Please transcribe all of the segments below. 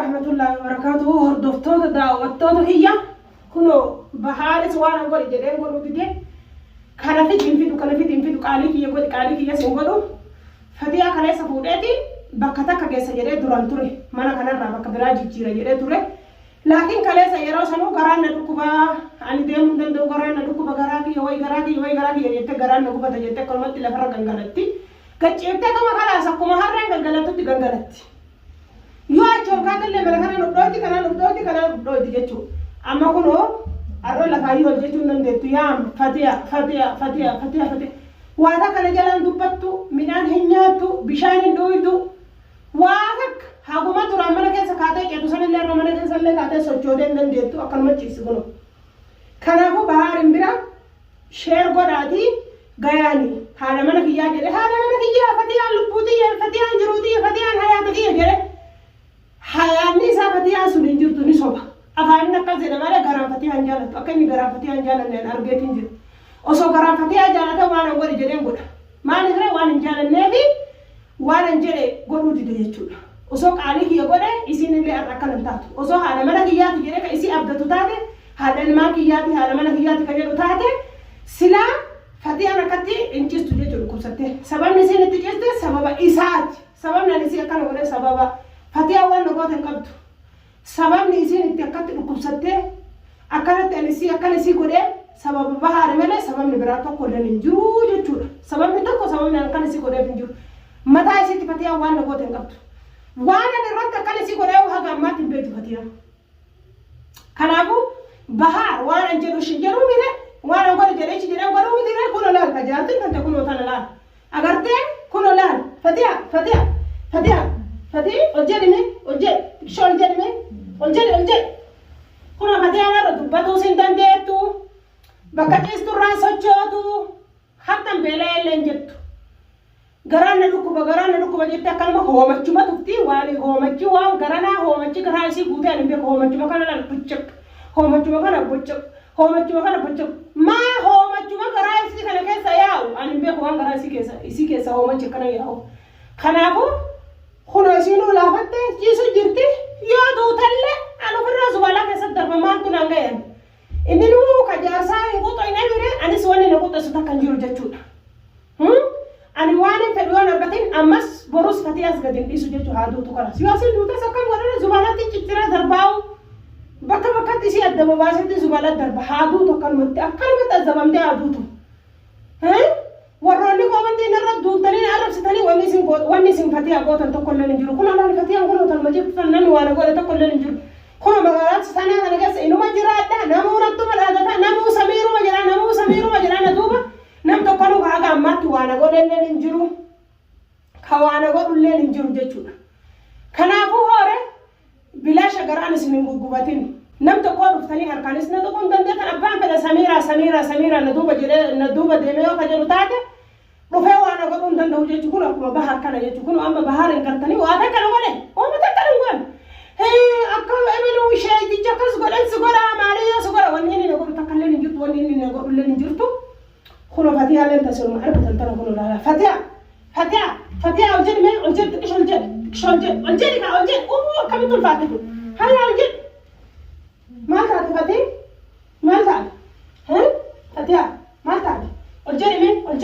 ورحمة الله وبركاته. هردفتو دعوتو هي كنو بحارس وانا قولي جدين قولو دي كان في تنفيدو قاليكي يقولي قاليكي يسنقلو فتيا كاليسا فوديتي بكتاك جيسا جدين دوران توري مانا كان رابك براجي جيرا جدين توري لكن كاليسا يرو سنو غرانا دكوبا ani demu dando garana dukkuba garagi yete garana kuba tajete kolmatti la fara gangalatti kacete kama kala sakuma harren gangalatti gangalatti yo acho kadelle mala kana no doti jechu amma kuno arro la fayi wal jechu nan detu yam fatia wada kala jalan dubbattu minan hinyatu bishanin doidu wadak haguma turamana ke sakate ketu sanille ramana ke salle kate sochoden nan detu akalma chisugono kanafu baharin bira share godati gayani hala mana kiya jere hala mana kiya fatiya lubuti ya fatiya juruti ya fatiya hayati ya jere hayani sa fatiya sunin jirtu ni soba afani nakal zena mala garam fatiya anjala to akani garam fatiya anjala ne argetin jir oso garam fatiya jala ta wana ngori jere ngoda mani gre wana jala nevi wana jere godu de yechuda oso qali kiya gode isini le arakalan tatu oso hala mana kiya jere ka isi abdatu tate هذا الماكيات هذا من هيات كجلو تاته سلا فتي أنا كتي إنجز تجي جلوكم سته سبب نسي نتيجة سبب إسات سبب نسي أكان ولا سبب فتي أول نقطة كبت سبب نسي نتيجة جلوكم سته أكانت نسي أكان نسي كده سبب بحار ملا سبب نبراتو كله نجو جتور سبب نتاكو سبب نكان نسي كده بنجو متى نسي فتي أول نقطة كبت وانا نرد أكان نسي كده وهذا ما تبيت فتي كنابو bahar wana jero shijeru mire wana ngor jere chijere ngor mire kuno la kajatu kante kuno tanala agarte kuno la fatia ojeri me ojeri shol jeri me ojeri kuno fatia na dubatu sintande tu bakatis tu raso chodu hatta bele lenjettu garana dukuba jette kalma homachuma tufti wali homachu wa garana homachi garasi gute alimbe homachuma kana la puchak homachuma kana puchak ma homachuma garasi kana kesa yao alimbe ko garasi kesa isi kesa homachi kana yao kanafu khuno sinu la fatte jisu jirti yo do talle anu firra zubala kesa darba man tunanga yan indinu kajasa ko to ina gire ani swani na ko to suta kanjiru jachuda ani wane fedwan argatin amas boros fatias gadin isu jechu hadu to kana siwasil duta sakam warana zubala ti chitira darbao baka tisi adaba basati zubala darba hadu to kan mate akal mata zabamde adutu warroni ko mante naradu tani arab sitani wani sin fatia gotan to kollen njuru kuna la fatia ngono tan majib fannan wana gola to kollen njuru kuna magarat sana kana gas inu majirata namu rattu malada namu samiru majira na duba nam to kanu ga matu wana golen njuru kawana golen njuru jechuda kana fu hore bila shagaran sinin gugubatin nam to ko duftani harkanis na to kon dande tan abban peda samira na duba de meyo ka jalu tate do fe wana go dun dande huje chukuna ko bahar kana je chukuna amma bahar en kartani wa ta kana gole o mata kana gole he akam emelu shay di jakas golen sugora mariya sugora wonni ni go takalle ni juttu wonni ni go ulle ni juttu khulo fatiha len tasur ma arba tan tan khulo la fatiha oljed ka o kamitul fatiha hala oljed ما تعرف فتي ما تعرف فتيا ما تعرف الجري من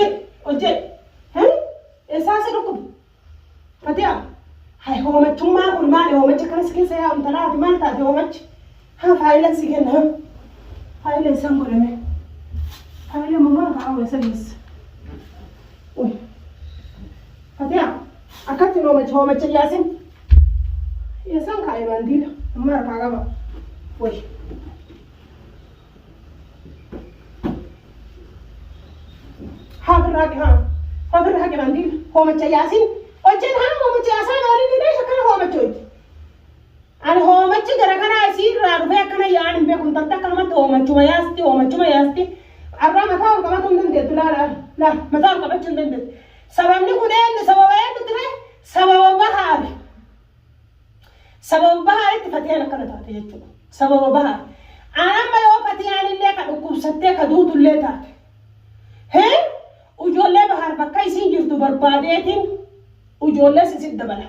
الجري إحساس ركب فتيا هاي هو متشوما والمال هو متشكل سكين سيا أمتلاعي ما تعرف هو متش فايلة سكين فايلة سامبورة من فايلة ماما كأول سلس فتيا أكتر هو متش ياسين كاي منديل ما ركعوا وي حاضر راجع منديل هو متجاسين وجن ها هو متجاسين قال لي ليش كان هو متجوج انا هو متجرا كان يصير ربع كان يعني بيكون تتكلم هو متجما ياستي ابرا متى كما تندن لا متى كما تندن سببني كده سببين ترى سبب بحر تفتينا كانت هتيجي سبب بحر أنا ما يوقف يعني اللي كدوكم ستة كدوت اللي تات هن وجولة بحر بكاي سينجر تبربادين وجولة سيد دبلا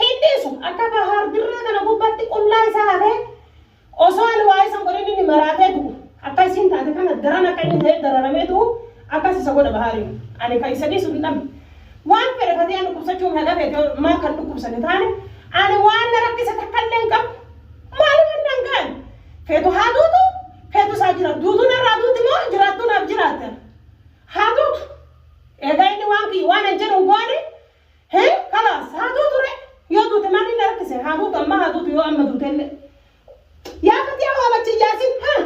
Hindisu akka bahar dirree kana gubbatti qullaa isaa hafee osoo ani waa isa godhin inni maraatee du'u akka isin taate kana daran akka inni ta'e dararamee du'u akkas isa godha bahariin ani kan isa dhiisu hin dhabne waan fedhe fatee ani dhukkubsachuun haga feete maa kan dhukkubsane taane ani waan na rakkise takka illee hin qabu maaluma hin dangaan feetu haa duutu feetu isaa jira duutu narraa duuti moo jiraattu naaf jiraatte haa duutu egaa inni waan hin jedhu goone kalaas haa duutu re yoo duute manni na rakkise haa duutu amma haa duutu yoo amma duute illee yaa fatii haa machi yaasin haa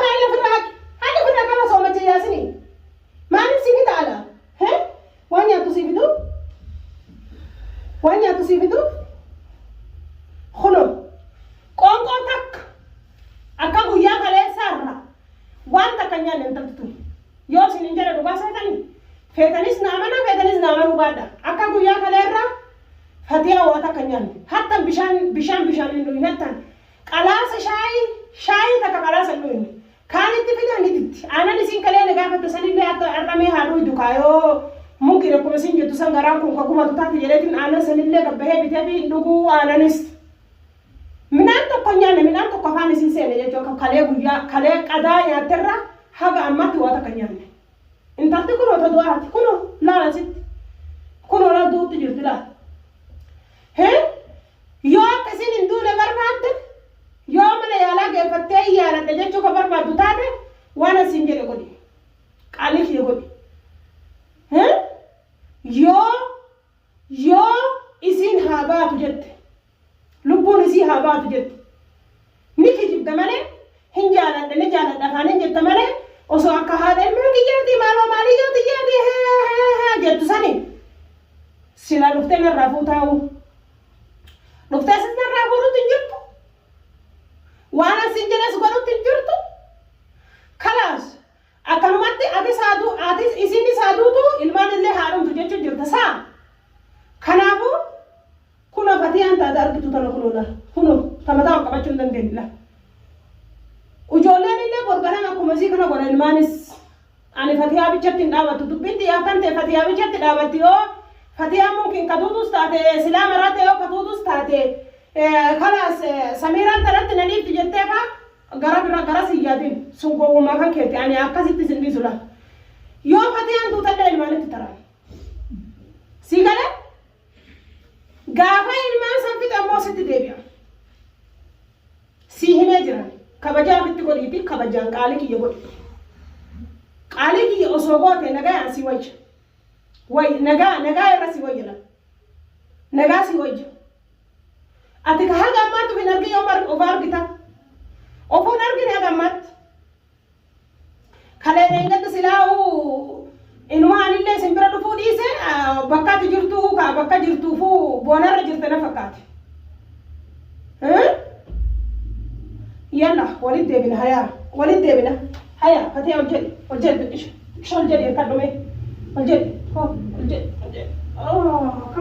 haala firraa kama soo machi yaasini maaliif si fitaala waan nyaattu si fidu kuno qoonqoo takka akka guyyaa kaleessaarra waan takka nyaanne hin tartu yoo isin hin jedhe dhugaa seetanii feetanis naamana feetanis naamanu baadha akka guyyaa kaleerra fatii hawaa takka nyaanne hatta bishaan hin dhuyin hattan qalaasa shaayii takka qalaasa hin dhuyin kaanitti fidanitti aanan isin kalee gaafatte sanillee arramee haaduu dukaayoo mungkin akkuma isin jettu san garaan kun kakuma tutaatti jedheetiin aanan sanillee gabbahee bitee fi dhuguu aananis midhaan tokko nyaanne midhaan tokko afaan isin seene jechuudha kalee qadaa nyaatterra haga ammatti waa takka nyaanne intalti kunoo ta du'aati kunoo laala sitti kunoo la duutti jirti laala yoo akkasiin hin duune barbaadde yoo mana yaalaa geeffattee iyyaanadha jechuu ka barbaaddu taate waan asin jedhe godhi qaalii kee godhi yoo isin haa baatu jette lubbuun isii haa baatu jette ni kijibda malee hin jaaladha afaan hin jette malee osoo akka haadha ilmaan kiyyaati maaloo maalii yoo xiyyaati jettu sani sila dhuftee narraa fuutaa'u dhuftee sis narraa fuudhutti hin jirtu waan asin jedhes godhutti hin jirtu kalaas akkanumatti ati isin saaduutu ilmaan illee haadhumtu jechuu jirta saa kanaafuu kuno fatii an taate argitu tana kuno tamataa qabachuu hin dandeenye ijoolleen illee borganan akkuma isii kana godha ilmaanis ani fatiyaa bichatti hin dhaabattu dubbitti yaatan ta'e fatiyaa bichatti dhaabatti yoo fatiyaa mungkin katuutus taate silaa maraate yoo katuutus taate kalaas samiiraan tanatti naniitti jettee faa gara siyyaatiin sun gowwummaa kan keetti ani akkasitti sin dhiisula yoo fatiyaan tuutallee ilmaanitti taran sii galee gaafa ilmaan san fixe ammoo sitti deebi'a sii himee jiran kabajaa ofitti godhiiti kabajaan qaalii kiyya godhi qaalii kiyya osoo goote nagayaan sii wayya nagaa irra sii wayya nagaa sii wayya ati ka haga ammaatu hin argi yoo of argita ofuun argine haga ammaatti kalee dheengatti silaa'u inumaanillee simbira dhufuu dhiise bakkaatti jirtuu bakka jirtuufuu boonarra jirte na fakkaate yalla walit deebina hayaa fatee ol jedhi ishoo ol jedhi hirkadhume ol jedhi kam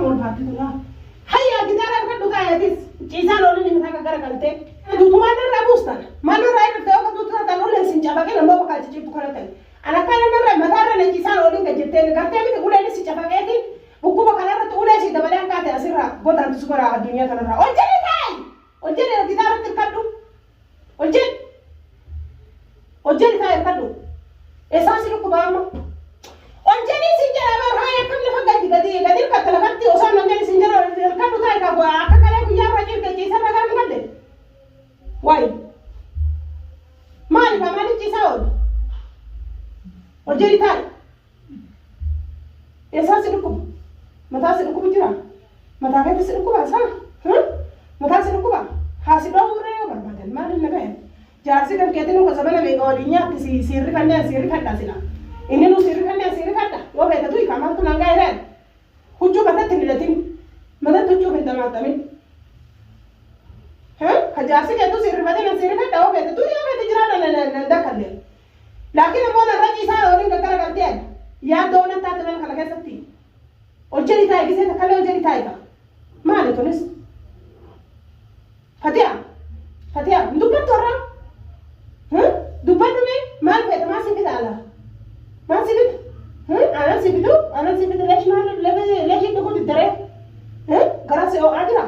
ol baatti tulaa hayaa gitaara hirkadhu kaayatis ciisaan oolin inni taka gara galtee duutumaan irraa buustan maaloo irraa irratti yoo katuutu taatan uleen sin cafaqee namoo bakka achi jirtu kanatan anakkaan irraa mataarra na ciisaan oolin kan jettee gartee miti uleen si cafaqeetiin dhukkuba kanarratti ulee si dabalee akkaate asirraa godaantu su bara addunyaa kanarraa ol jedhi gitaaratti hirkadhu ol jedhi taa hirkadhu eessaan si dhukkuba amma ol jedhi sin jedha barhaa akkam lafa gadi hirkatta lafatti osoo nan jedhi sin jedha hirkadhu taa hirkadhu akka kalee guyyaa irra jirte ciisarra gara hin galle wayi maaliif amaani ciisaa oolu ol jedhi taa eessaan si dhukkuba mataa si dhukkubu jira mataa keetti si dhukkuba saa mataa si dhukkuba haa si dhoowwurre yoo barbaadan maaliif nagaya jaarsi kan keetiin uka sabana meeqa waliin nyaatti sirrifadha sila inni nu sirrifadha yoo feetatu hiikamaan kun hangaa iraan huccuu matatti hin hidhatin matatti huccuu hin damaatamin ka jaarsi keetu sirrifadha yoo feetatu yoo feete jiraadha dakkallee laakiin ammoo narra ciisaa waliin gaggara galtee yaadda oolan taate mana kana keessatti ol jedhi taa'e gisee takkallee ol jedhi taa'e maali tunis Fatia, dubbattu irraa dubbattu mee maal feeta maal si fida alaa maal si fida aanan si fidu leeshi dhuguutti daree garaa si oo'aa jira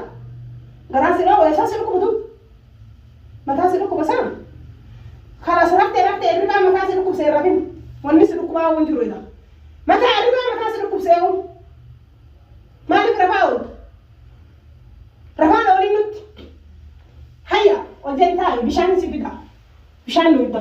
kan nuta